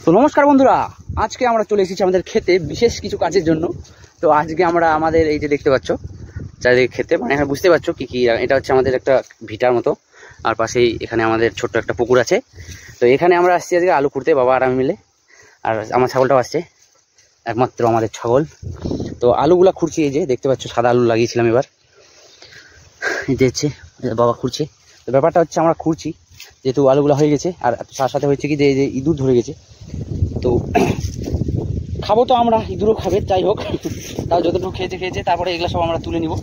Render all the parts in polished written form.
তো নমস্কার বন্ধুরা, আজকে আমরা চলে এসেছি আমাদের খেতে বিশেষ কিছু কাজের জন্য। তো আজকে আমরা আমাদের এই যে দেখতে পাচ্ছ চারিদিকে খেতে, মানে এখানে বুঝতে পারছো কি কি, এটা হচ্ছে আমাদের একটা ভিটার মতো, আর পাশেই এখানে আমাদের ছোট্ট একটা পুকুর আছে। তো এখানে আমরা আসছি আজকে আলু খুঁড়তে, বাবা আর আমি মিলে, আর আমার ছাগলটাও আসছে, একমাত্র আমাদের ছাগল। তো আলুগুলা খুঁড়ছি, এই যে দেখতে পাচ্ছ সাদা আলু লাগিয়েছিলাম, এবার এই যে হচ্ছে বাবা খুঁড়ছে। তো ব্যাপারটা হচ্ছে আমরা খুঁড়ছি যেহেতু আলুগুলো হয়ে গেছে, আর তার সাথে হচ্ছে কি যে এই যে ইঁদুর ধরে গেছে। তো খাবো তো আমরা, ইঁদুরও খাবে, যাই হোক তাও যতটুকু খেয়েছে তারপরে এগুলো সব আমরা তুলে নিব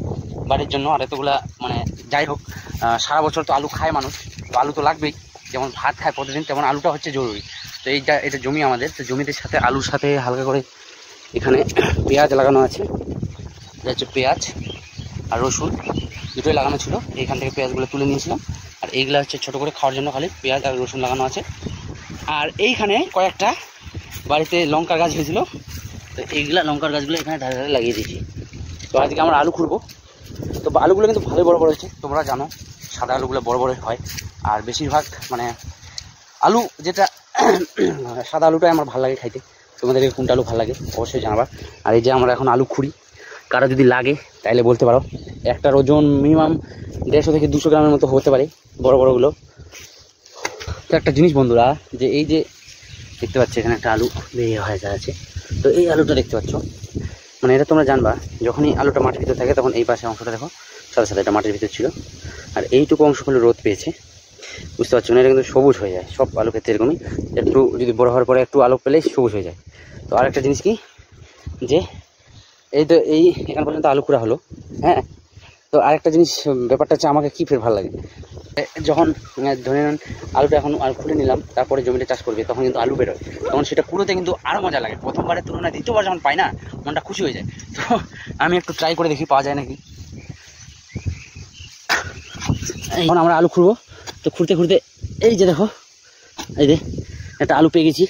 বাড়ির জন্য। আর এতগুলা মানে যাই হোক, সারা বছর তো আলু খায় মানুষ, তো আলু তো লাগবেই, যেমন ভাত খায় প্রতিদিন তেমন আলুটা হচ্ছে জরুরি। তো এটা জমি আমাদের, তো জমিদের সাথে আলুর সাথে হালকা করে এখানে পেঁয়াজ লাগানো আছে, এটা হচ্ছে পেঁয়াজ আর রসুন দুটোই লাগানো ছিল, এইখান থেকে পেঁয়াজগুলো তুলে নিয়েছিলাম। আর এইগুলো হচ্ছে ছোটো করে খাওয়ার জন্য খালি পেঁয়াজ আর রসুন লাগানো আছে। আর এইখানে কয়েকটা বাড়িতে লঙ্কার গাছ হয়েছিল, তো এইগুলা লঙ্কার গাছগুলো এখানে ধারে ধারে লাগিয়ে দিয়েছি। তো আজকে আমরা আলু খুঁড়বো। তো আলুগুলো কিন্তু ভালোই বড় বড় হয়েছে, তোমরা জানো সাদা আলুগুলো বড় বড় হয়। আর বেশিরভাগ মানে আলু যেটা সাদা আলুটাই আমার ভালো লাগে খাইতে। তোমাদেরকে কোনটা আলু ভালো লাগে অবশ্যই জানাবা। আর এই যে আমরা এখন আলু খুঁড়ি, কারো যদি লাগে তাইলে বলতে পারো। একটার ওজন মিনিমাম 150 থেকে 200 গ্রামের মতো হতে পারে, বড় বড়গুলো। তো একটা জিনিস বন্ধুরা, যে এই যে দেখতে পাচ্ছ এখানে একটা আলু বেরিয়ে হয়ে যাচ্ছে, তো এই আলুটা দেখতে পাচ্ছ, মানে এটা তোমরা জানবা যখনই আলুটা মাটির ভিতর থাকে তখন এই পাশে অংশটা দেখো সাথে সাথে এটা মাটির ভিতর ছিল, আর এইটুকু অংশ হলো রোদ পেয়েছে, বুঝতে পারছো না? এটা কিন্তু সবুজ হয়ে যায়, সব আলু ক্ষেত্রে এরকমই, একটু যদি বড় হওয়ার পরে একটু আলু পেলেই সবুজ হয়ে যায়। তো আরেকটা জিনিস কি, যে এই তো এই এখান পর্যন্ত আলু খুঁড়া হলো, হ্যাঁ। তো আরেকটা জিনিস ব্যাপারটা হচ্ছে আমাকে কী ফের ভালো লাগে, যখন ধরে নেন আলুটা এখন আলু খুলে নিলাম, তারপরে জমিতে চাষ করবে, তখন কিন্তু আলু বেরোয়, তখন সেটা কুড়োতে কিন্তু আরও মজা লাগে। প্রথমবারের তুলনায় দ্বিতীয়বার যখন পাই না, মনটা খুশি হয়ে যায়। তো আমি একটু ট্রাই করে দেখি পাওয়া যায় নাকি। এখন আমরা আলু খুঁড়বো, তো খুঁড়তে খুঁড়তে এই যে দেখো, এই যে একটা আলু পেয়ে গেছি।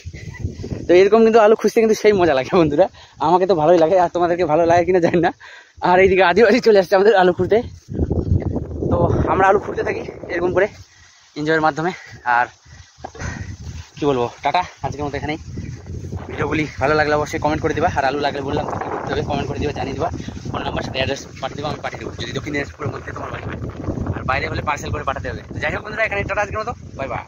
তো এরকম কিন্তু আলু খুঁজতে কিন্তু সেই মজা লাগে বন্ধুরা, আমাকে তো ভালোই লাগে, আর তোমাদেরকে ভালো লাগে কিনা জানি না। আর এইদিকে আদিবাসী চলে আসছে আমাদের আলু খুঁড়তে। তো আমরা আলু খুঁড়তে থাকি এরকম করে এনজয়ের মাধ্যমে। আর কি বলবো, টাটা, আজকের মতো এখানেই। ভিডিওগুলি ভালো লাগলে অবশ্যই কমেন্ট করে দেবা, আর আলু লাগলে বললাম কী করতে হবে কমেন্ট করে দেবা, জানিয়ে দেবা। ফোন নাম্বার সাথে অ্যাড্রেস পাঠিয়ে দেবো, আমি পাঠিয়ে দেবো, যদি দক্ষিণ দিনাজপুরের মধ্যে তোমার বাড়ি, আর বাইরে হলে পার্সেল করে পাঠাতে হবে। তো যাই হোক বন্ধুরা, এখানে টাটা আজকের মতো, বাই বাই।